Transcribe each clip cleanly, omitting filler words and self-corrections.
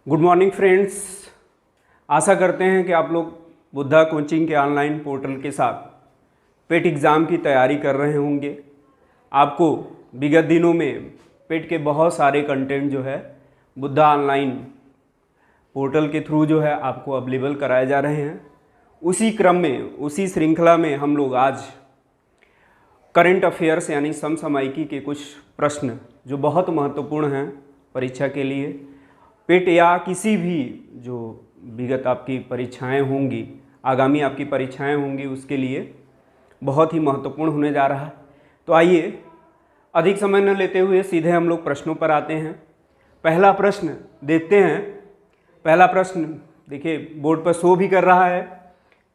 Good morning friends. आशा करते हैं कि आप लोग बुद्धा कोचिंग के ऑनलाइन पोर्टल के साथ पेट एग्ज़ाम की तैयारी कर रहे होंगे। आपको विगत दिनों में पेट के बहुत सारे कंटेंट जो है बुद्धा ऑनलाइन पोर्टल के थ्रू जो है आपको अवेलेबल कराए जा रहे हैं। उसी क्रम में, उसी श्रृंखला में हम लोग आज करंट अफेयर्स यानी समसामयिकी के कुछ प्रश्न जो बहुत महत्वपूर्ण हैं परीक्षा के लिए, पेट या किसी भी जो विगत आपकी परीक्षाएं होंगी, आगामी आपकी परीक्षाएं होंगी, उसके लिए बहुत ही महत्वपूर्ण होने जा रहा है। तो आइए अधिक समय न लेते हुए सीधे हम लोग प्रश्नों पर आते हैं। पहला प्रश्न देखते हैं। पहला प्रश्न देखिए बोर्ड पर शो भी कर रहा है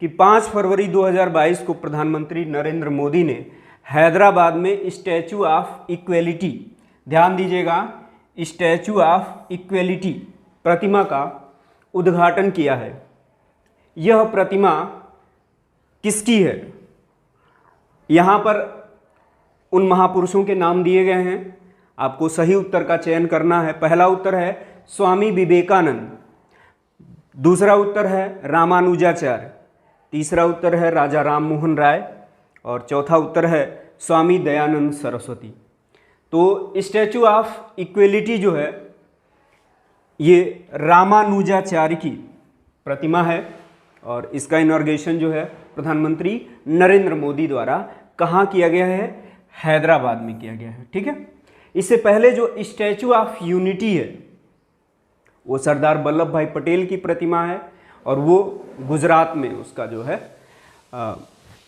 कि 5 फरवरी 2022 को प्रधानमंत्री नरेंद्र मोदी ने हैदराबाद में स्टैचू ऑफ इक्वेलिटी, ध्यान दीजिएगा, स्टैचू ऑफ इक्वेलिटी प्रतिमा का उद्घाटन किया है। यह प्रतिमा किसकी है? यहाँ पर उन महापुरुषों के नाम दिए गए हैं, आपको सही उत्तर का चयन करना है। पहला उत्तर है स्वामी विवेकानंद, दूसरा उत्तर है रामानुजाचार्य, तीसरा उत्तर है राजा राम मोहन राय और चौथा उत्तर है स्वामी दयानंद सरस्वती। तो स्टैचू ऑफ इक्वेलिटी जो है ये रामानुजाचार्य की प्रतिमा है और इसका इनॉर्गेशन जो है प्रधानमंत्री नरेंद्र मोदी द्वारा कहाँ किया गया है? हैदराबाद में किया गया है। ठीक है। इससे पहले जो स्टैचू ऑफ यूनिटी है वो सरदार वल्लभ भाई पटेल की प्रतिमा है और वो गुजरात में उसका जो है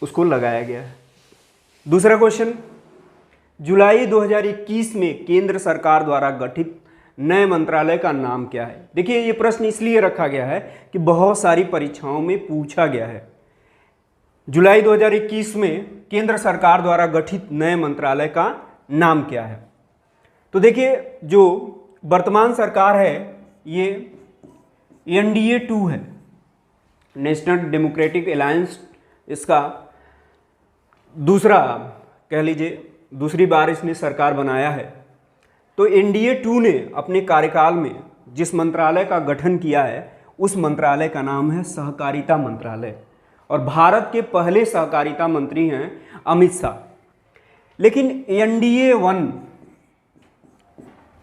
उसको लगाया गया है। दूसरा क्वेश्चन, जुलाई 2021 में केंद्र सरकार द्वारा गठित नए मंत्रालय का नाम क्या है? देखिए ये प्रश्न इसलिए रखा गया है कि बहुत सारी परीक्षाओं में पूछा गया है। जुलाई 2021 में केंद्र सरकार द्वारा गठित नए मंत्रालय का नाम क्या है? तो देखिए जो वर्तमान सरकार है ये NDA 2 है, नेशनल डेमोक्रेटिक अलायंस, इसका दूसरा कह लीजिए दूसरी बार इसने सरकार बनाया है। तो NDA 2 ने अपने कार्यकाल में जिस मंत्रालय का गठन किया है उस मंत्रालय का नाम है सहकारिता मंत्रालय और भारत के पहले सहकारिता मंत्री हैं अमित शाह। लेकिन NDA 1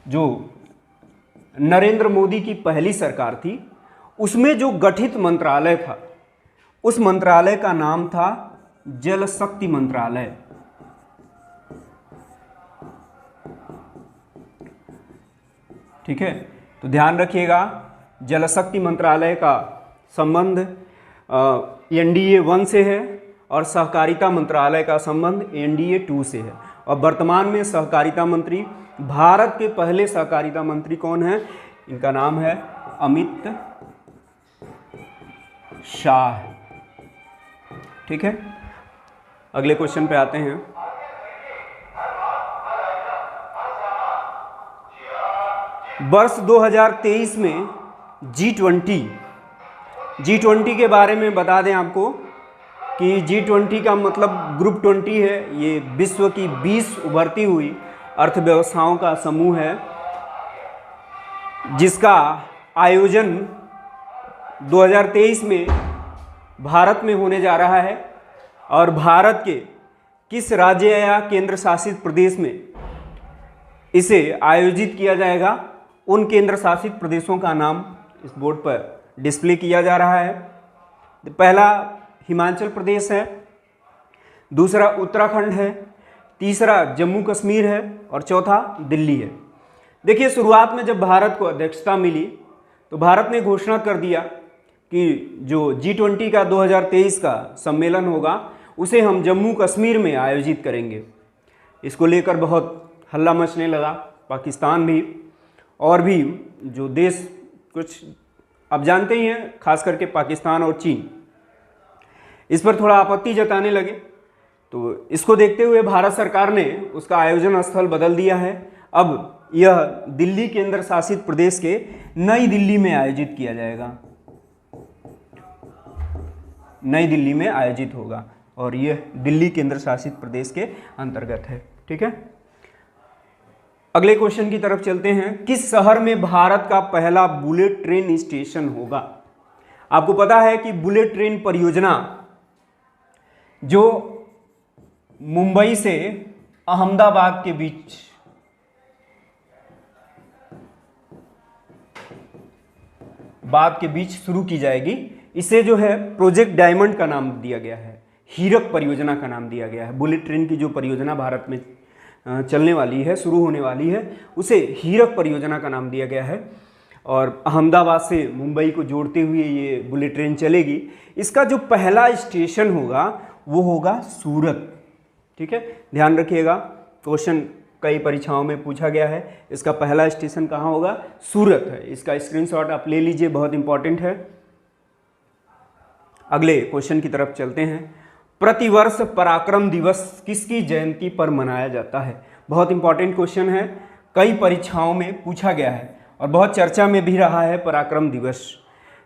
जो नरेंद्र मोदी की पहली सरकार थी उसमें जो गठित मंत्रालय था उस मंत्रालय का नाम था जल शक्ति मंत्रालय। ठीक है, तो ध्यान रखिएगा जल शक्ति मंत्रालय का संबंध NDA 1 से है और सहकारिता मंत्रालय का संबंध NDA 2 से है। और वर्तमान में सहकारिता मंत्री, भारत के पहले सहकारिता मंत्री कौन है? इनका नाम है अमित शाह। ठीक है, अगले क्वेश्चन पे आते हैं। वर्ष 2023 में G20 के बारे में बता दें आपको कि G20 का मतलब ग्रुप 20 है। ये विश्व की 20 उभरती हुई अर्थव्यवस्थाओं का समूह है जिसका आयोजन 2023 में भारत में होने जा रहा है। और भारत के किस राज्य या केंद्र शासित प्रदेश में इसे आयोजित किया जाएगा, उन केंद्र शासित प्रदेशों का नाम इस बोर्ड पर डिस्प्ले किया जा रहा है। पहला हिमाचल प्रदेश है, दूसरा उत्तराखंड है, तीसरा जम्मू कश्मीर है और चौथा दिल्ली है। देखिए शुरुआत में जब भारत को अध्यक्षता मिली तो भारत ने घोषणा कर दिया कि जो G20 का 2023 का सम्मेलन होगा उसे हम जम्मू कश्मीर में आयोजित करेंगे। इसको लेकर बहुत हल्ला मचने लगा। पाकिस्तान भी और भी जो देश कुछ आप जानते ही हैं, खास करके पाकिस्तान और चीन इस पर थोड़ा आपत्ति जताने लगे। तो इसको देखते हुए भारत सरकार ने उसका आयोजन स्थल बदल दिया है। अब यह दिल्ली केंद्र शासित प्रदेश के नई दिल्ली में आयोजित किया जाएगा, नई दिल्ली में आयोजित होगा और यह दिल्ली केंद्र शासित प्रदेश के अंतर्गत है। ठीक है, अगले क्वेश्चन की तरफ चलते हैं। किस शहर में भारत का पहला बुलेट ट्रेन स्टेशन होगा? आपको पता है कि बुलेट ट्रेन परियोजना जो मुंबई से अहमदाबाद के बीच शुरू की जाएगी। इसे जो है प्रोजेक्ट डायमंड का नाम दिया गया है, हीरक परियोजना का नाम दिया गया है। बुलेट ट्रेन की जो परियोजना भारत में चलने वाली है, शुरू होने वाली है, उसे हीरक परियोजना का नाम दिया गया है। और अहमदाबाद से मुंबई को जोड़ते हुए ये बुलेट ट्रेन चलेगी। इसका जो पहला स्टेशन होगा वो होगा सूरत। ठीक है, ध्यान रखिएगा, क्वेश्चन कई परीक्षाओं में पूछा गया है। इसका पहला स्टेशन कहाँ होगा? सूरत है। इसका स्क्रीनशॉट आप ले लीजिए, बहुत इंपॉर्टेंट है। अगले क्वेश्चन की तरफ चलते हैं। प्रतिवर्ष पराक्रम दिवस किसकी जयंती पर मनाया जाता है? बहुत इंपॉर्टेंट क्वेश्चन है, कई परीक्षाओं में पूछा गया है और बहुत चर्चा में भी रहा है पराक्रम दिवस।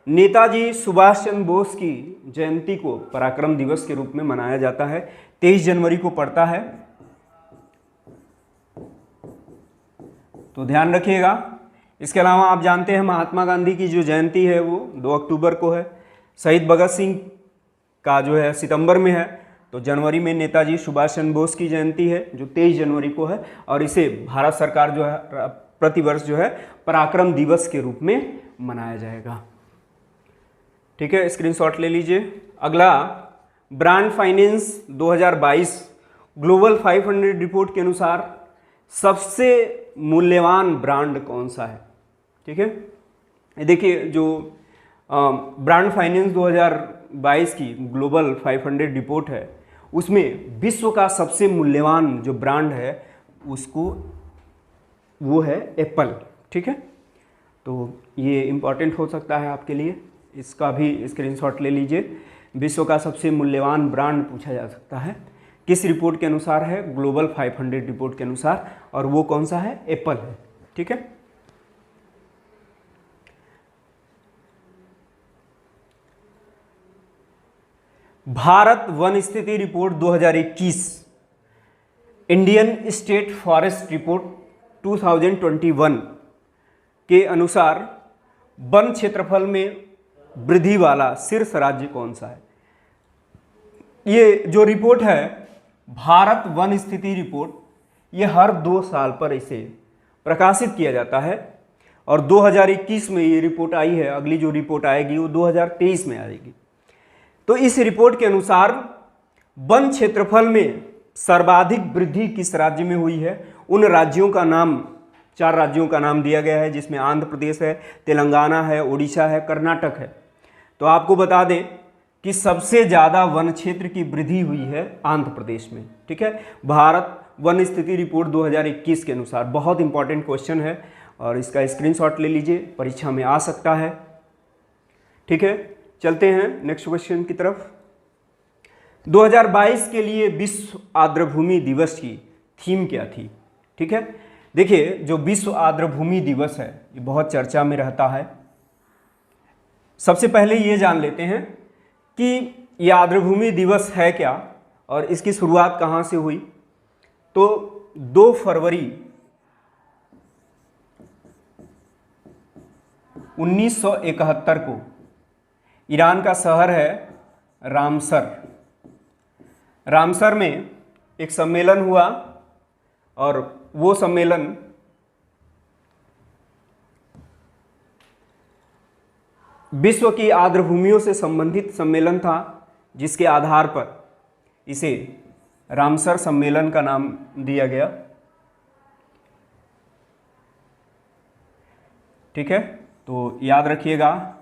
नेताजी सुभाष चंद्र बोस की जयंती को पराक्रम दिवस के रूप में मनाया जाता है। 23 जनवरी को पड़ता है, तो ध्यान रखिएगा। इसके अलावा आप जानते हैं महात्मा गांधी की जो जयंती है वो 2 अक्टूबर को है। शहीद भगत सिंह का जो है सितंबर में है। तो जनवरी में नेताजी सुभाष चंद्र बोस की जयंती है जो 23 जनवरी को है, और इसे भारत सरकार जो है प्रतिवर्ष जो है पराक्रम दिवस के रूप में मनाया जाएगा। ठीक है, स्क्रीनशॉट ले लीजिए। अगला, ब्रांड फाइनेंस 2022 ग्लोबल 500 रिपोर्ट के अनुसार सबसे मूल्यवान ब्रांड कौन सा है? ठीक है, देखिए जो ब्रांड फाइनेंस 2022 की ग्लोबल 500 रिपोर्ट है उसमें विश्व का सबसे मूल्यवान जो ब्रांड है उसको वो है एप्पल। ठीक है, तो ये इम्पॉर्टेंट हो सकता है आपके लिए, इसका भी स्क्रीनशॉट ले लीजिए। विश्व का सबसे मूल्यवान ब्रांड पूछा जा सकता है, किस रिपोर्ट के अनुसार है? ग्लोबल 500 रिपोर्ट के अनुसार, और वो कौन सा है? एप्पल है। ठीक है, भारत वन स्थिति report 2021 Indian state forest report 2021 के अनुसार वन क्षेत्रफल में वृद्धि वाला शीर्ष राज्य कौन सा है? ये जो रिपोर्ट है भारत वन स्थिति रिपोर्ट, ये हर 2 साल पर इसे प्रकाशित किया जाता है, और 2021 में ये रिपोर्ट आई है। अगली जो रिपोर्ट आएगी वो 2023 में आएगी। तो इस रिपोर्ट के अनुसार वन क्षेत्रफल में सर्वाधिक वृद्धि किस राज्य में हुई है? उन राज्यों का नाम, 4 राज्यों का नाम दिया गया है, जिसमें आंध्र प्रदेश है, तेलंगाना है, उड़ीसा है, कर्नाटक है। तो आपको बता दें कि सबसे ज़्यादा वन क्षेत्र की वृद्धि हुई है आंध्र प्रदेश में। ठीक है, भारत वन स्थिति रिपोर्ट 2021 के अनुसार। बहुत इंपॉर्टेंट क्वेश्चन है और इसका स्क्रीनशॉट ले लीजिए, परीक्षा में आ सकता है। ठीक है, चलते हैं नेक्स्ट क्वेश्चन की तरफ। 2022 के लिए विश्व आर्द्रभूमि दिवस की थीम क्या थी? ठीक है, देखिए जो विश्व आर्द्रभूमि दिवस है ये बहुत चर्चा में रहता है। सबसे पहले ये जान लेते हैं कि ये आर्द्रभूमि दिवस है क्या और इसकी शुरुआत कहाँ से हुई। तो 2 फरवरी 1971 को ईरान का शहर है रामसर में एक सम्मेलन हुआ, और वो सम्मेलन विश्व की आर्द्रभूमियों से संबंधित सम्मेलन था, जिसके आधार पर इसे रामसर सम्मेलन का नाम दिया गया। ठीक है, तो याद रखिएगा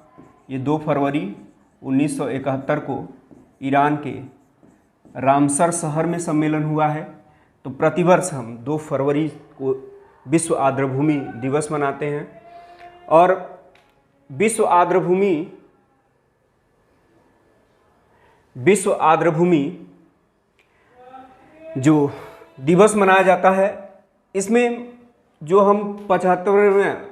ये 2 फरवरी 1971 को ईरान के रामसर शहर में सम्मेलन हुआ है। तो प्रतिवर्ष हम 2 फरवरी को विश्व आर्द्रभूमि दिवस मनाते हैं, और विश्व आर्द्रभूमि जो दिवस मनाया जाता है, इसमें जो हम 75वें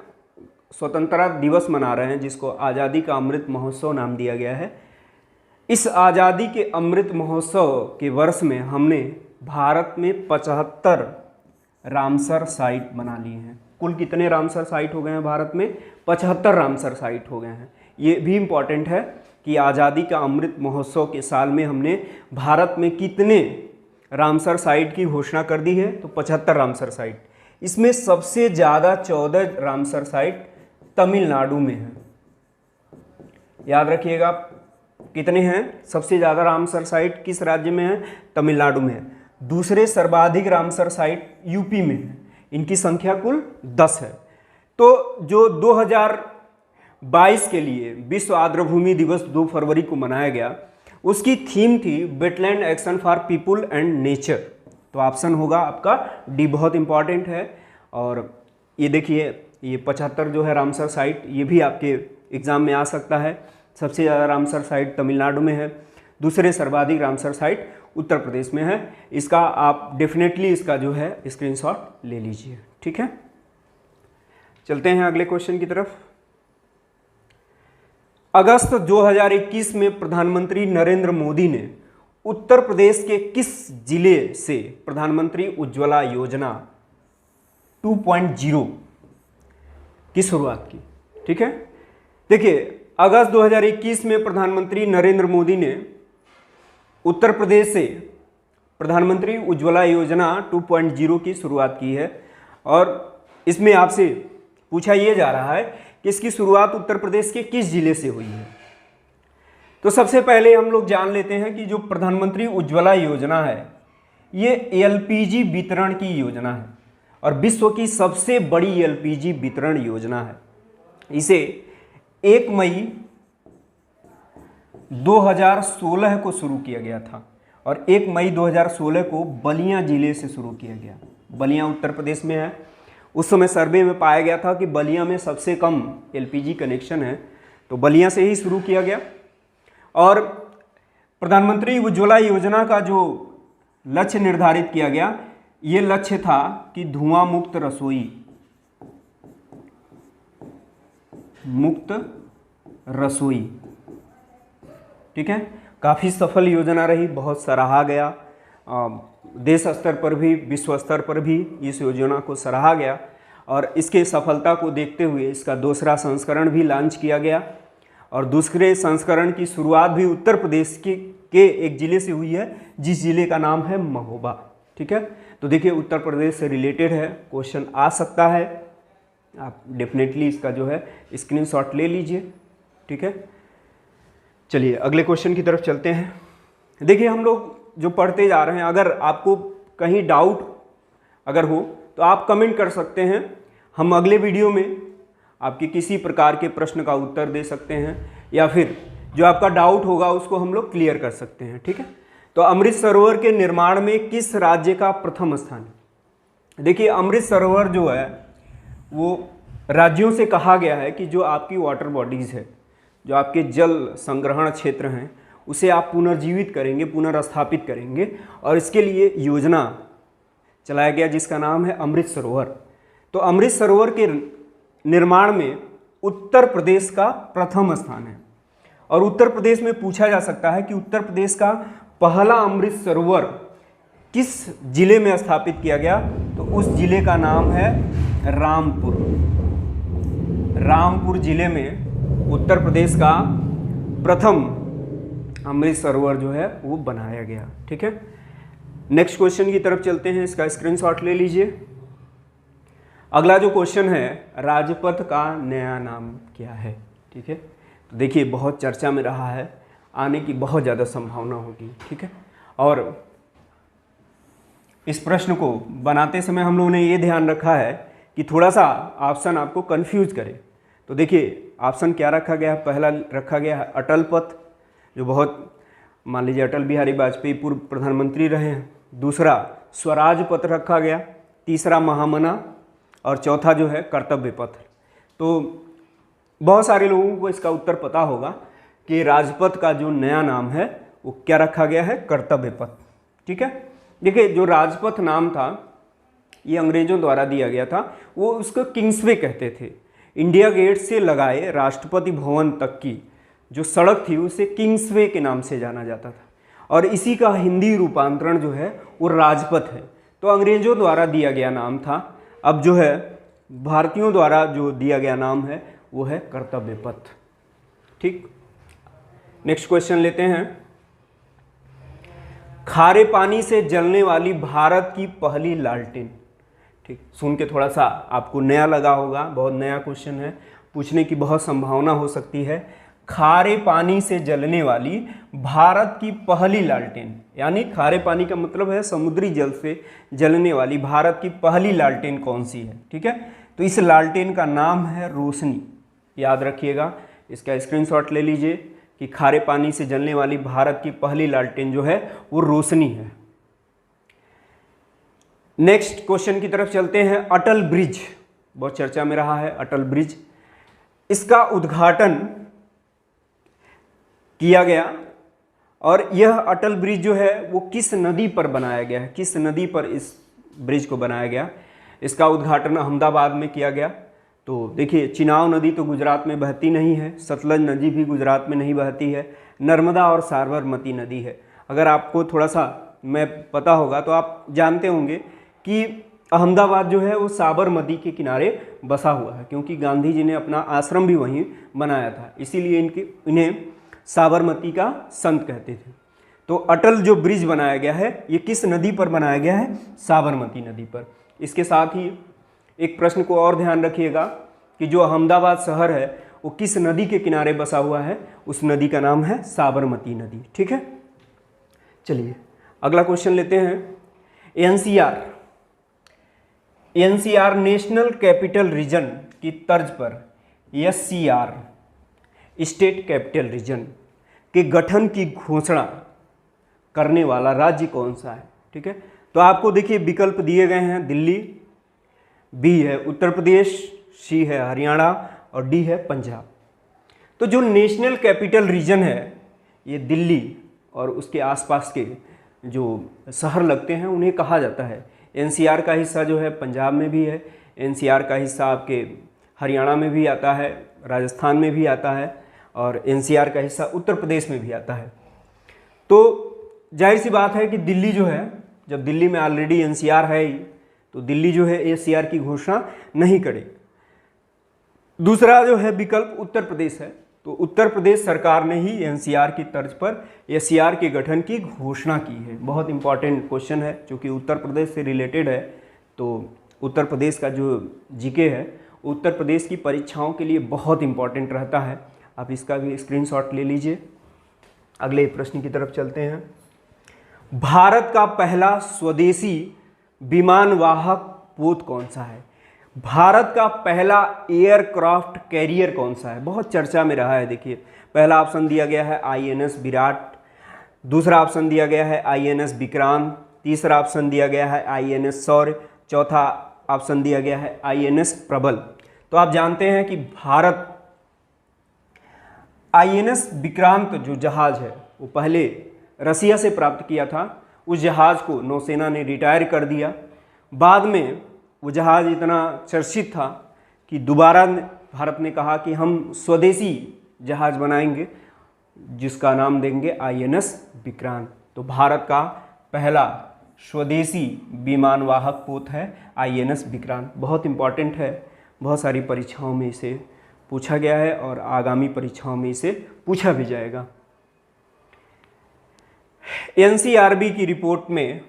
स्वतंत्रता दिवस मना रहे हैं, जिसको आज़ादी का अमृत महोत्सव नाम दिया गया है, इस आज़ादी के अमृत महोत्सव के वर्ष में हमने भारत में 75 रामसर साइट बना लिए हैं। कुल कितने रामसर साइट हो गए हैं भारत में? 75 रामसर साइट हो गए हैं। ये भी इम्पॉर्टेंट है कि आज़ादी का अमृत महोत्सव के साल में हमने भारत में कितने रामसर साइट की घोषणा कर दी है, तो 75 रामसर साइट। इसमें सबसे ज़्यादा 14 रामसर साइट तमिलनाडु में है। याद रखिएगा कितने हैं? सबसे ज़्यादा रामसर साइट किस राज्य में है? तमिलनाडु में है। दूसरे सर्वाधिक रामसर साइट यूपी में है। इनकी संख्या कुल 10 है। तो जो 2022 के लिए विश्व आर्द्रभूमि दिवस 2 फरवरी को मनाया गया, उसकी थीम थी wetland action for people and nature. तो ऑप्शन होगा आपका डी, बहुत इंपॉर्टेंट है। और ये देखिए, ये 75 जो है रामसर साइट, ये भी आपके एग्जाम में आ सकता है। सबसे ज़्यादा रामसर साइट तमिलनाडु में है, दूसरे सर्वाधिक रामसर साइट उत्तर प्रदेश में है। इसका आप डेफिनेटली इसका जो है स्क्रीनशॉट ले लीजिए, ठीक है। चलते हैं अगले क्वेश्चन की तरफ। अगस्त 2021 में प्रधानमंत्री नरेंद्र मोदी ने उत्तर प्रदेश के किस जिले से प्रधानमंत्री उज्ज्वला योजना 2.0 की शुरुआत की? ठीक है, देखिए अगस्त 2021 में प्रधानमंत्री नरेंद्र मोदी ने उत्तर प्रदेश से प्रधानमंत्री उज्ज्वला योजना 2.0 की शुरुआत की है। और इसमें आपसे पूछा यह जा रहा है कि इसकी शुरुआत उत्तर प्रदेश के किस जिले से हुई है। तो सबसे पहले हम लोग जान लेते हैं कि जो प्रधानमंत्री उज्ज्वला योजना है, ये एलपीजी वितरण की योजना है और विश्व की सबसे बड़ी एलपीजी वितरण योजना है। इसे 1 मई 2016 को शुरू किया गया था और 1 मई 2016 को बलिया जिले से शुरू किया गया। बलिया उत्तर प्रदेश में है। उस समय सर्वे में पाया गया था कि बलिया में सबसे कम एलपीजी कनेक्शन है, तो बलिया से ही शुरू किया गया। और प्रधानमंत्री उज्ज्वला योजना का जो लक्ष्य निर्धारित किया गया, ये लक्ष्य था कि धुआं मुक्त रसोई, ठीक है। काफ़ी सफल योजना रही, बहुत सराहा गया। देश स्तर पर भी विश्व स्तर पर भी इस योजना को सराहा गया और इसके सफलता को देखते हुए इसका दूसरा संस्करण भी लॉन्च किया गया। और दूसरे संस्करण की शुरुआत भी उत्तर प्रदेश के एक ज़िले से हुई है, जिस ज़िले का नाम है महोबा, ठीक है। तो देखिए उत्तर प्रदेश से रिलेटेड है, क्वेश्चन आ सकता है। आप डेफिनेटली इसका जो है स्क्रीनशॉट ले लीजिए, ठीक है। चलिए अगले क्वेश्चन की तरफ चलते हैं। देखिए हम लोग जो पढ़ते जा रहे हैं, अगर आपको कहीं डाउट अगर हो तो आप कमेंट कर सकते हैं। हम अगले वीडियो में आपके किसी प्रकार के प्रश्न का उत्तर दे सकते हैं या फिर जो आपका डाउट होगा उसको हम लोग क्लियर कर सकते हैं, ठीक है। तो अमृत सरोवर के निर्माण में किस राज्य का प्रथम स्थान है? देखिए अमृत सरोवर जो है वो राज्यों से कहा गया है कि जो आपकी वाटर बॉडीज़ है, जो आपके जल संग्रहण क्षेत्र हैं, उसे आप पुनर्जीवित करेंगे, पुनर्स्थापित करेंगे। और इसके लिए योजना चलाया गया जिसका नाम है अमृत सरोवर। तो अमृत सरोवर के निर्माण में उत्तर प्रदेश का प्रथम स्थान है। और उत्तर प्रदेश में पूछा जा सकता है कि उत्तर प्रदेश का पहला अमृत सरोवर किस जिले में स्थापित किया गया, तो उस जिले का नाम है रामपुर। रामपुर जिले में उत्तर प्रदेश का प्रथम अमृत सरोवर जो है वो बनाया गया, ठीक है। नेक्स्ट क्वेश्चन की तरफ चलते हैं, इसका स्क्रीनशॉट ले लीजिए। अगला जो क्वेश्चन है, राजपथ का नया नाम क्या है, ठीक है। तो देखिए बहुत चर्चा में रहा है, आने की बहुत ज़्यादा संभावना होगी, ठीक है। और इस प्रश्न को बनाते समय हम लोगों ने ये ध्यान रखा है कि थोड़ा सा ऑप्शन आपको कंफ्यूज करे। तो देखिए ऑप्शन क्या रखा गया है, पहला रखा गया है अटल पथ, जो बहुत मान लीजिए अटल बिहारी वाजपेयी पूर्व प्रधानमंत्री रहे हैं। दूसरा स्वराज पथ रखा गया, तीसरा महामना और चौथा जो है कर्तव्य पथ। तो बहुत सारे लोगों को इसका उत्तर पता होगा कि राजपथ का जो नया नाम है वो क्या रखा गया है, कर्तव्य पथ, ठीक है। देखिए जो राजपथ नाम था ये अंग्रेजों द्वारा दिया गया था, वो उसको किंग्सवे कहते थे। इंडिया गेट से लगाए राष्ट्रपति भवन तक की जो सड़क थी उसे किंग्सवे के नाम से जाना जाता था और इसी का हिंदी रूपांतरण जो है वो राजपथ है। तो अंग्रेजों द्वारा दिया गया नाम था। अब जो है भारतीयों द्वारा जो दिया गया नाम है वो है कर्तव्य पथ। ठीक, नेक्स्ट क्वेश्चन लेते हैं। खारे पानी से जलने वाली भारत की पहली लालटेन। ठीक, सुन के थोड़ा सा आपको नया लगा होगा, बहुत नया क्वेश्चन है, पूछने की बहुत संभावना हो सकती है। खारे पानी से जलने वाली भारत की पहली लालटेन, यानी खारे पानी का मतलब है समुद्री जल से जलने वाली भारत की पहली लालटेन कौन सी है। ठीक है, तो इस लालटेन का नाम है रोशनी। याद रखिएगा, इसका स्क्रीनशॉट ले लीजिए कि खारे पानी से जलने वाली भारत की पहली लालटेन जो है वो रोशनी है। नेक्स्ट क्वेश्चन की तरफ चलते हैं। अटल ब्रिज बहुत चर्चा में रहा है। अटल ब्रिज, इसका उद्घाटन किया गया और यह अटल ब्रिज जो है वो किस नदी पर बनाया गया है, किस नदी पर इस ब्रिज को बनाया गया। इसका उद्घाटन अहमदाबाद में किया गया। तो देखिए, चिनाब नदी तो गुजरात में बहती नहीं है, सतलज नदी भी गुजरात में नहीं बहती है, नर्मदा और साबरमती नदी है। अगर आपको थोड़ा सा मैं पता होगा तो आप जानते होंगे कि अहमदाबाद जो है वो साबरमती के किनारे बसा हुआ है, क्योंकि गांधी जी ने अपना आश्रम भी वहीं बनाया था, इसीलिए इन्हें साबरमती का संत कहते थे। तो अटल जो ब्रिज बनाया गया है ये किस नदी पर बनाया गया है, साबरमती नदी पर। इसके साथ ही एक प्रश्न को और ध्यान रखिएगा कि जो अहमदाबाद शहर है वो किस नदी के किनारे बसा हुआ है, उस नदी का नाम है साबरमती नदी। ठीक है, चलिए अगला क्वेश्चन लेते हैं। एनसीआर नेशनल कैपिटल रीजन की तर्ज पर एससीआर स्टेट कैपिटल रीजन के गठन की घोषणा करने वाला राज्य कौन सा है। ठीक है, तो आपको देखिए विकल्प दिए गए हैं। दिल्ली, बी है उत्तर प्रदेश, सी है हरियाणा और डी है पंजाब। तो जो नेशनल कैपिटल रीजन है ये दिल्ली और उसके आसपास के जो शहर लगते हैं उन्हें कहा जाता है। एनसीआर का हिस्सा जो है पंजाब में भी है, एनसीआर का हिस्सा आपके हरियाणा में भी आता है, राजस्थान में भी आता है और एनसीआर का हिस्सा उत्तर प्रदेश में भी आता है। तो जाहिर सी बात है कि दिल्ली जो है, जब दिल्ली में ऑलरेडी एनसीआर है ही, तो दिल्ली जो है एससीआर की घोषणा नहीं करेगी। दूसरा जो है विकल्प उत्तर प्रदेश है, तो उत्तर प्रदेश सरकार ने ही एनसीआर की तर्ज पर एससीआर के गठन की घोषणा की है। बहुत इंपॉर्टेंट क्वेश्चन है, क्योंकि उत्तर प्रदेश से रिलेटेड है। तो उत्तर प्रदेश का जो जीके है उत्तर प्रदेश की परीक्षाओं के लिए बहुत इंपॉर्टेंट रहता है। आप इसका भी स्क्रीनशॉट ले लीजिए। अगले प्रश्न की तरफ चलते हैं। भारत का पहला स्वदेशी विमानवाहक पोत कौन सा है। भारत का पहला एयरक्राफ्ट कैरियर कौन सा है, बहुत चर्चा में रहा है। देखिए, पहला ऑप्शन दिया गया है आईएनएस विराट, दूसरा ऑप्शन दिया गया है आईएनएस विक्रांत, तीसरा ऑप्शन दिया गया है आईएनएस शौर्य, चौथा ऑप्शन दिया गया है आईएनएस प्रबल। तो आप जानते हैं कि भारत आईएनएस विक्रांत जो जहाज है वो पहले रसिया से प्राप्त किया था। उस जहाज को नौसेना ने रिटायर कर दिया। बाद में वो जहाज इतना चर्चित था कि दोबारा भारत ने कहा कि हम स्वदेशी जहाज बनाएंगे जिसका नाम देंगे आईएनएस विक्रांत। तो भारत का पहला स्वदेशी विमानवाहक पोत है आईएनएस विक्रांत। बहुत इम्पॉर्टेंट है, बहुत सारी परीक्षाओं में इसे पूछा गया है और आगामी परीक्षाओं में इसे पूछा भी जाएगा। एनसीआरबी की रिपोर्ट में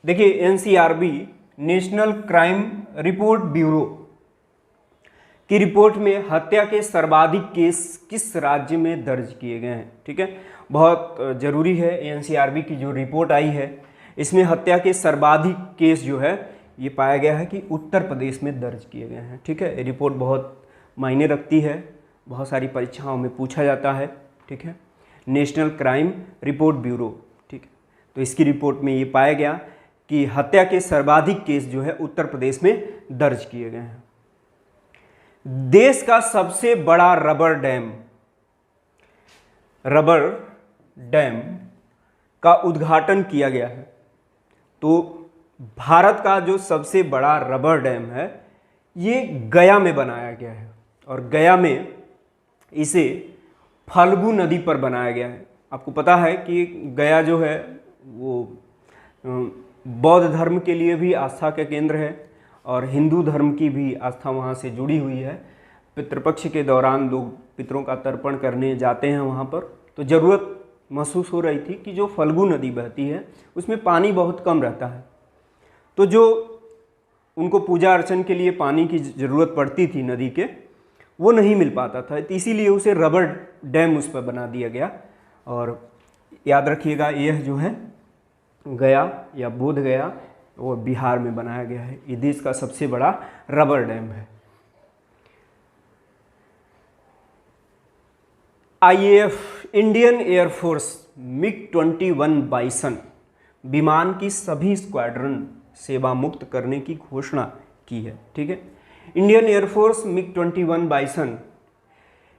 देखिए, NCRB national crime report bureau की रिपोर्ट में हत्या के सर्वाधिक केस किस राज्य में दर्ज किए गए हैं। ठीक है, बहुत जरूरी है। एनसीआरबी की जो रिपोर्ट आई है इसमें हत्या के सर्वाधिक केस जो है ये पाया गया है कि उत्तर प्रदेश में दर्ज किए गए हैं। ठीक है, रिपोर्ट बहुत मायने रखती है, बहुत सारी परीक्षाओं में पूछा जाता है। ठीक है, नेशनल क्राइम रिपोर्ट ब्यूरो। ठीक है, तो इसकी रिपोर्ट में ये पाया गया कि हत्या के सर्वाधिक केस जो है उत्तर प्रदेश में दर्ज किए गए हैं। देश का सबसे बड़ा रबर डैम का उद्घाटन किया गया है। तो भारत का जो सबसे बड़ा रबर डैम है ये गया में बनाया गया है और गया में इसे फल्गु नदी पर बनाया गया है। आपको पता है कि गया जो है वो बौद्ध धर्म के लिए भी आस्था का केंद्र है और हिंदू धर्म की भी आस्था वहाँ से जुड़ी हुई है। पितृपक्ष के दौरान लोग पितरों का तर्पण करने जाते हैं वहाँ पर। तो ज़रूरत महसूस हो रही थी कि जो फल्गु नदी बहती है उसमें पानी बहुत कम रहता है, तो जो उनको पूजा अर्चन के लिए पानी की ज़रूरत पड़ती थी नदी के, वो नहीं मिल पाता था। तो इसीलिए उसे रबर डैम उस पर बना दिया गया। और याद रखिएगा, यह जो है गया या बोध गया वो बिहार में बनाया गया है। ये देश का सबसे बड़ा रबर डैम है। IAF Indian air force MiG-21 bison विमान की सभी स्क्वाड्रन सेवा मुक्त करने की घोषणा की है। ठीक है, इंडियन एयरफोर्स MiG-21 बाइसन,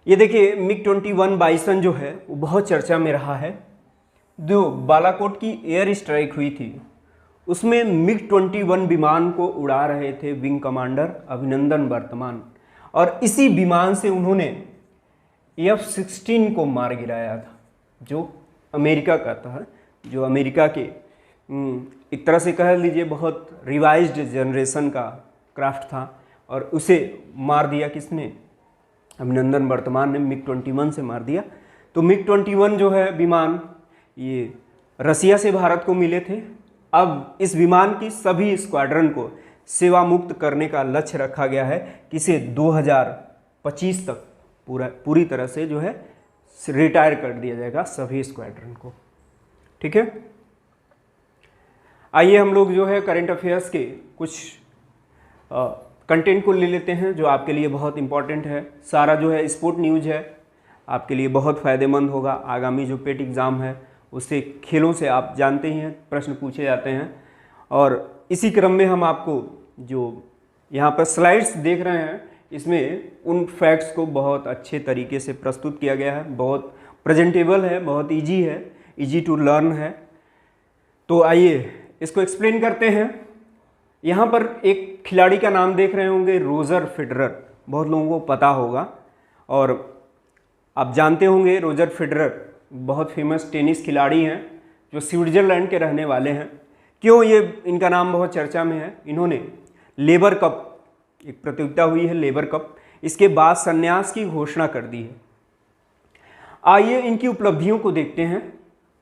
ये देखिए MiG-21 बाइसन जो है वो बहुत चर्चा में रहा है। जो बालाकोट की एयर स्ट्राइक हुई थी उसमें MiG-21 विमान को उड़ा रहे थे विंग कमांडर अभिनंदन वर्तमान, और इसी विमान से उन्होंने F-16 को मार गिराया था, जो अमेरिका का था, जो अमेरिका के एक तरह से कह लीजिए बहुत रिवाइज्ड जनरेशन का क्राफ्ट था, और उसे मार दिया किसने? अभिनंदन वर्तमान ने MiG-21 से मार दिया। तो MiG-21 जो है विमान, ये रसिया से भारत को मिले थे। अब इस विमान की सभी स्क्वाड्रन को सेवा मुक्त करने का लक्ष्य रखा गया है कि इसे 2025 तक पूरी तरह से जो है रिटायर कर दिया जाएगा सभी स्क्वाड्रन को। ठीक है, आइए हम लोग जो है करंट अफेयर्स के कुछ कंटेंट को ले लेते हैं जो आपके लिए बहुत इंपॉर्टेंट है। सारा जो है स्पोर्ट न्यूज़ है, आपके लिए बहुत फ़ायदेमंद होगा। आगामी जो पेट एग्ज़ाम है उससे, खेलों से आप जानते ही हैं प्रश्न पूछे जाते हैं, और इसी क्रम में हम आपको जो यहाँ पर स्लाइड्स देख रहे हैं इसमें उन फैक्ट्स को बहुत अच्छे तरीके से प्रस्तुत किया गया है। बहुत प्रेजेंटेबल है, बहुत इजी है, इजी टू लर्न है। तो आइए इसको एक्सप्लेन करते हैं। यहाँ पर एक खिलाड़ी का नाम देख रहे होंगे, रोजर फेडरर, बहुत लोगों को पता होगा, और आप जानते होंगे रोजर फेडरर बहुत फेमस टेनिस खिलाड़ी हैं जो स्विट्ज़रलैंड के रहने वाले हैं। क्यों ये इनका नाम बहुत चर्चा में है? इन्होंने लेबर कप, एक प्रतियोगिता हुई है लेबर कप, इसके बाद संन्यास की घोषणा कर दी है। आइए इनकी उपलब्धियों को देखते हैं।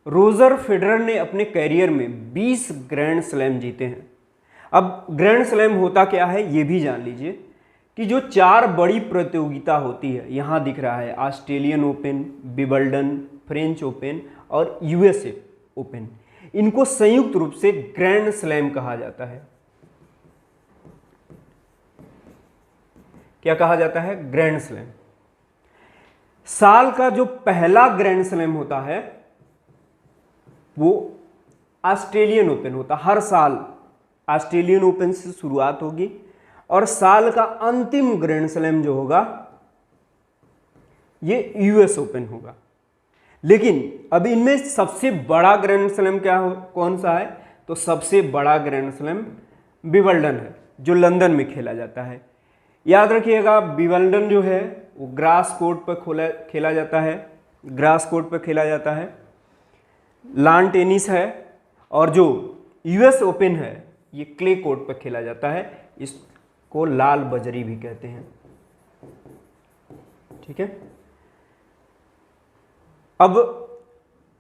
रोजर फेडरर ने अपने कैरियर में 20 ग्रैंड स्लैम जीते हैं। अब ग्रैंड स्लैम होता क्या है ये भी जान लीजिए कि जो 4 बड़ी प्रतियोगिता होती है, यहाँ दिख रहा है Australian open, Wimbledon, French open और यूएसए ओपन, इनको संयुक्त रूप से ग्रैंड स्लैम कहा जाता है। क्या कहा जाता है? Grand slam. साल का जो पहला ग्रैंड स्लैम होता है वो ऑस्ट्रेलियन ओपन होता है। हर साल ऑस्ट्रेलियन ओपन से शुरुआत होगी और साल का अंतिम ग्रैंड स्लैम जो होगा ये यूएस ओपन होगा। लेकिन अब इनमें सबसे बड़ा ग्रैंड स्लैम कौन सा है? तो सबसे बड़ा ग्रैंड स्लैम विंबलडन है जो लंदन में खेला जाता है। याद रखिएगा, विंबलडन जो है वो ग्रास कोर्ट पर खेला जाता है, ग्रास कोर्ट पर खेला जाता है। लॉन टेनिस है, और जो यूएस ओपन है ये क्ले कोर्ट पर खेला जाता है। इसको लाल बजरी भी कहते हैं। ठीक है, अब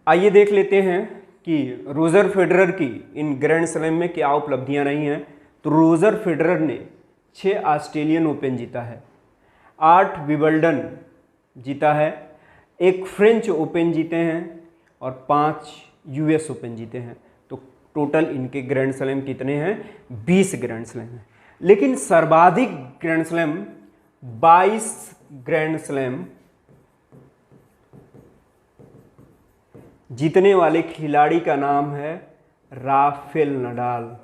आइए देख लेते हैं कि रोजर फेडरर की इन ग्रैंड स्लैम में क्या उपलब्धियां रही हैं। तो रोजर फेडरर ने 6 ऑस्ट्रेलियन ओपन जीता है, 8 विंबलडन जीता है, 1 फ्रेंच ओपन जीते हैं और 5 यूएस ओपन जीते हैं। तो टोटल इनके ग्रैंड स्लैम कितने हैं? 20 ग्रैंड स्लैम हैं। लेकिन सर्वाधिक ग्रैंड स्लैम 22 ग्रैंड स्लैम जीतने वाले खिलाड़ी का नाम है राफेल नडाल।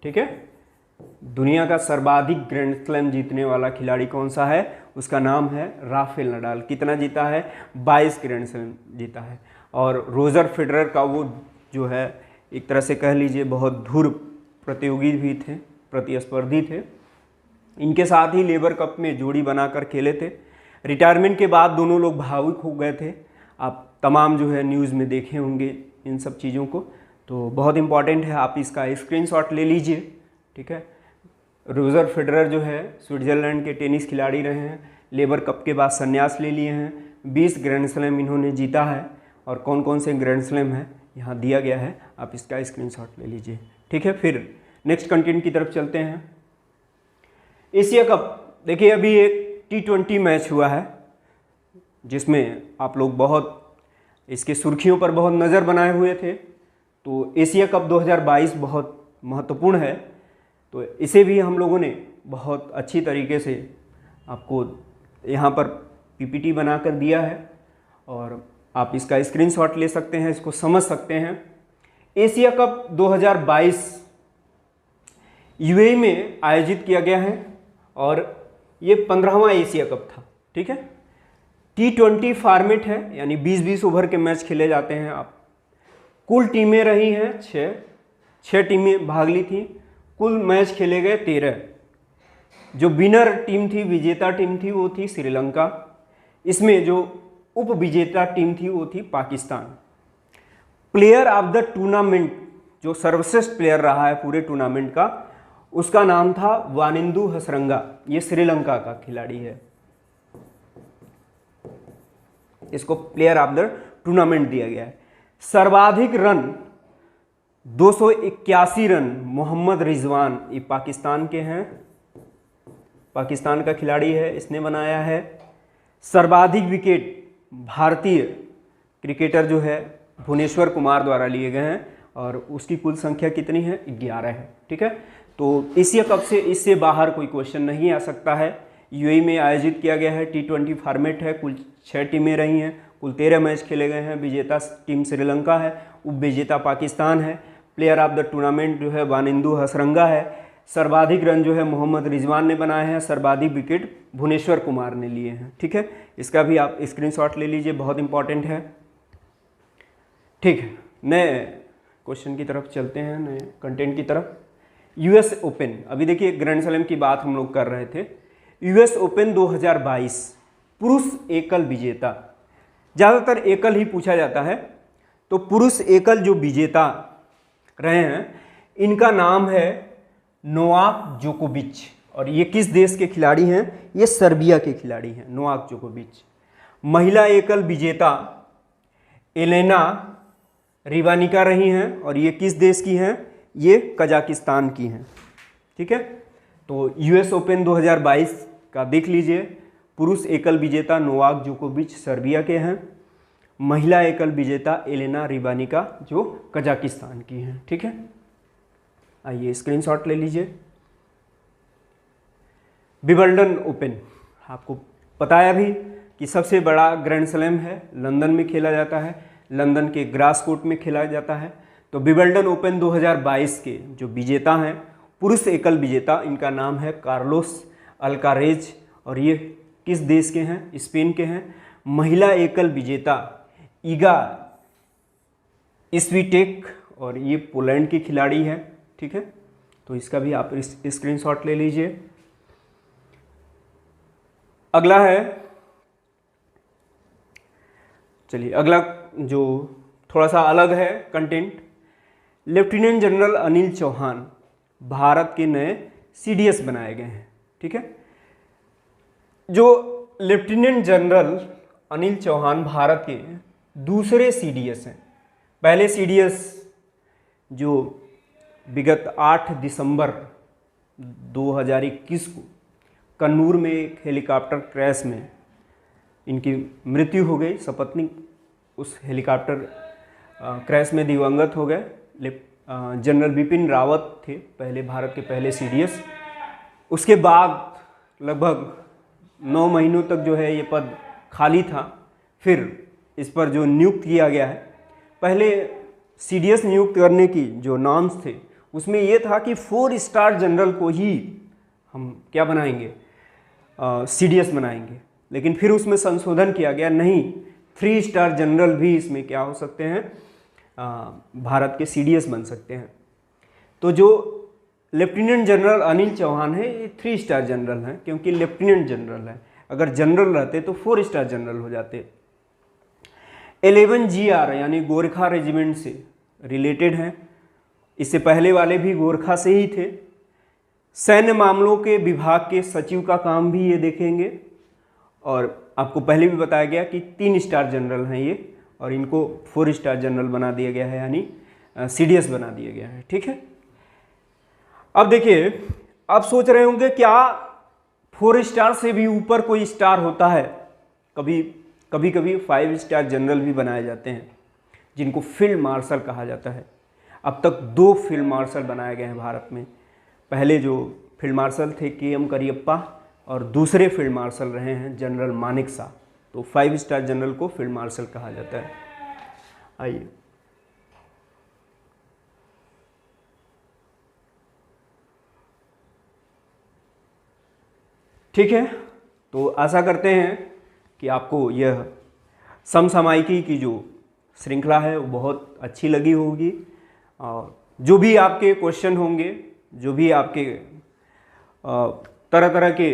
ठीक है, दुनिया का सर्वाधिक ग्रैंड स्लैम जीतने वाला खिलाड़ी कौन सा है? उसका नाम है राफेल नडाल। कितना जीता है? 22 ग्रैंड स्लैम जीता है। और रोजर फेडरर का वो जो है एक तरह से कह लीजिए बहुत धुर प्रतियोगी भी थे, प्रतिस्पर्धी थे। इनके साथ ही लेबर कप में जोड़ी बनाकर खेले थे। रिटायरमेंट के बाद दोनों लोग भावुक हो गए थे। आप तमाम जो है न्यूज़ में देखे होंगे, इन सब चीज़ों को, तो बहुत इंपॉर्टेंट है, आप इसका स्क्रीनशॉट ले लीजिए। ठीक है, रोजर फेडरर जो है स्विट्ज़रलैंड के टेनिस खिलाड़ी रहे हैं, लेबर कप के बाद संन्यास ले लिए हैं, 20 ग्रैंड स्लैम इन्होंने जीता है, और कौन कौन से ग्रैंड स्लैम है यहाँ दिया गया है, आप इसका स्क्रीनशॉट ले लीजिए। ठीक है, फिर नेक्स्ट कंटेंट की तरफ चलते हैं। एशिया कप, देखिए अभी एक T20 मैच हुआ है जिसमें आप लोग बहुत इसके सुर्खियों पर बहुत नज़र बनाए हुए थे। तो एशिया कप 2022 बहुत महत्वपूर्ण है, तो इसे भी हम लोगों ने बहुत अच्छी तरीके से आपको यहाँ पर PPT बनाकर दिया है, और आप इसका स्क्रीनशॉट ले सकते हैं, इसको समझ सकते हैं। एशिया कप 2022 UAE में आयोजित किया गया है, और ये 15वां एशिया कप था। ठीक है, T20 फॉर्मेट है, यानी 20-20 ओवर के मैच खेले जाते हैं। आप कुल टीमें रही हैं 6 टीमें भाग ली थी, कुल मैच खेले गए 13। जो विनर टीम थी, विजेता टीम थी, वो थी श्रीलंका। इसमें जो उप विजेता टीम थी वो थी Pakistan. Player of the tournament, जो सर्वश्रेष्ठ प्लेयर रहा है पूरे टूर्नामेंट का, उसका नाम था वानिंदु हसरंगा। ये श्रीलंका का खिलाड़ी है, इसको प्लेयर ऑफ द टूर्नामेंट दिया गया है। सर्वाधिक रन 281 रन मोहम्मद रिजवान, ये पाकिस्तान के हैं, पाकिस्तान का खिलाड़ी है, इसने बनाया है। सर्वाधिक विकेट भारतीय क्रिकेटर जो है भुवनेश्वर कुमार द्वारा लिए गए हैं, और उसकी कुल संख्या कितनी है, 11 है। ठीक है, तो एशिया कप से इससे बाहर कोई क्वेश्चन नहीं आ सकता है। UAE में आयोजित किया गया है, T20 फॉर्मेट है, कुल 6 टीमें रही हैं, कुल 13 मैच खेले गए हैं। विजेता टीम श्रीलंका है, उप विजेता पाकिस्तान है। प्लेयर ऑफ द टूर्नामेंट जो है वानिंदु हसरंगा है। सर्वाधिक रन जो है मोहम्मद रिजवान ने बनाए हैं, सर्वाधिक विकेट भुवनेश्वर कुमार ने लिए हैं। ठीक है, इसका भी आप स्क्रीनशॉट ले लीजिए, बहुत इंपॉर्टेंट है। ठीक है, नए क्वेश्चन की तरफ चलते हैं, नए कंटेंट की तरफ। US ओपन, अभी देखिए ग्रैंड स्लैम की बात हम लोग कर रहे थे। US ओपन 2022 पुरुष एकल विजेता, ज़्यादातर एकल ही पूछा जाता है, तो पुरुष एकल जो विजेता रहे हैं इनका नाम है नोवाक जोकोविच, और ये किस देश के खिलाड़ी हैं, ये सर्बिया के खिलाड़ी हैं, नोवाक जोकोविच। महिला एकल विजेता एलेना रिबानिका रही हैं, और ये किस देश की हैं, ये कजाकिस्तान की हैं। ठीक है, तो US ओपन 2022 का देख लीजिए। पुरुष एकल विजेता नोवाक जोकोविच सर्बिया के हैं, महिला एकल विजेता एलेना रिबानिका जो कजाकिस्तान की हैं। ठीक है, आइए स्क्रीनशॉट ले लीजिए। विंबलडन ओपन, आपको बताया भी कि सबसे बड़ा ग्रैंड स्लैम है, लंदन में खेला जाता है, लंदन के ग्रास कोर्ट में खेला जाता है। तो विंबलडन ओपन 2022 के जो विजेता हैं, पुरुष एकल विजेता, इनका नाम है कार्लोस अल्कारेज, और ये किस देश के हैं, स्पेन के हैं। महिला एकल विजेता ईगा स्वीटेक, और ये पोलैंड की खिलाड़ी है। ठीक है, तो इसका भी आप स्क्रीनशॉट ले लीजिए। अगला है, चलिए अगला जो थोड़ा सा अलग है content, lieutenant general Anil Chauhan Bharat के नए CDS बनाए गए हैं। ठीक है, जो लेफ्टिनेंट जनरल अनिल चौहान भारत के दूसरे CDS हैं। पहले CDS जो विगत 8 दिसंबर 2021 को कन्नूर में एक हेलीकॉप्टर क्रैश में इनकी मृत्यु हो गई, सपत्नी उस हेलीकॉप्टर क्रैश में दिवंगत हो गए। जनरल बिपिन रावत थे पहले भारत के पहले CDS। उसके बाद लगभग 9 महीनों तक जो है ये पद खाली था, फिर इस पर जो नियुक्त किया गया है, पहले CDS नियुक्त करने की जो नॉर्म्स थे उसमें ये था कि 4 स्टार जनरल को ही हम क्या बनाएंगे, CDS बनाएंगे, लेकिन फिर उसमें संशोधन किया गया, नहीं 3 स्टार जनरल भी इसमें क्या हो सकते हैं, भारत के CDS बन सकते हैं। तो जो लेफ्टिनेंट जनरल अनिल चौहान है ये 3 स्टार जनरल हैं, क्योंकि लेफ्टिनेंट जनरल है, अगर जनरल रहते तो 4 स्टार जनरल हो जाते। 11GR यानी गोरखा रेजिमेंट से रिलेटेड हैं। इससे पहले वाले भी गोरखा से ही थे। सैन्य मामलों के विभाग के सचिव का काम भी ये देखेंगे। और आपको पहले भी बताया गया कि 3 स्टार जनरल हैं ये, और इनको 4 स्टार जनरल बना दिया गया है, यानी CDS बना दिया गया है। ठीक है, अब देखिए, आप सोच रहे होंगे क्या 4 स्टार से भी ऊपर कोई स्टार होता है? कभी कभी 5 स्टार जनरल भी बनाए जाते हैं, जिनको फील्ड मार्शल कहा जाता है। अब तक 2 फील्ड मार्शल बनाए गए हैं भारत में। पहले जो फील्ड मार्शल थे KM करियप्पा, और दूसरे फील्ड मार्शल रहे हैं जनरल मानेकशॉ। तो 5 स्टार जनरल को फील्ड मार्शल कहा जाता है। आइए, ठीक है, तो आशा करते हैं कि आपको यह समसामयिकी की जो श्रृंखला है वो बहुत अच्छी लगी होगी। और जो भी आपके क्वेश्चन होंगे, जो भी आपके तरह तरह के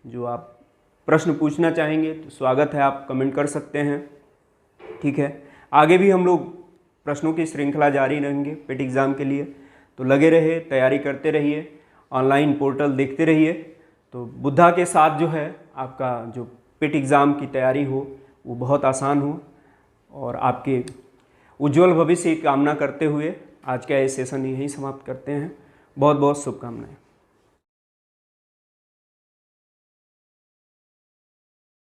जो आप प्रश्न पूछना चाहेंगे, तो स्वागत है, आप कमेंट कर सकते हैं। ठीक है, आगे भी हम लोग प्रश्नों की श्रृंखला जारी रहेंगे पेट एग्ज़ाम के लिए। तो लगे रहिए, तैयारी करते रहिए, ऑनलाइन पोर्टल देखते रहिए। तो बुद्धा के साथ जो है आपका जो पेट एग्ज़ाम की तैयारी हो वो बहुत आसान हो, और आपके उज्जवल भविष्य की कामना करते हुए आज का ये सेशन यहीं समाप्त करते हैं। बहुत बहुत शुभकामनाएं।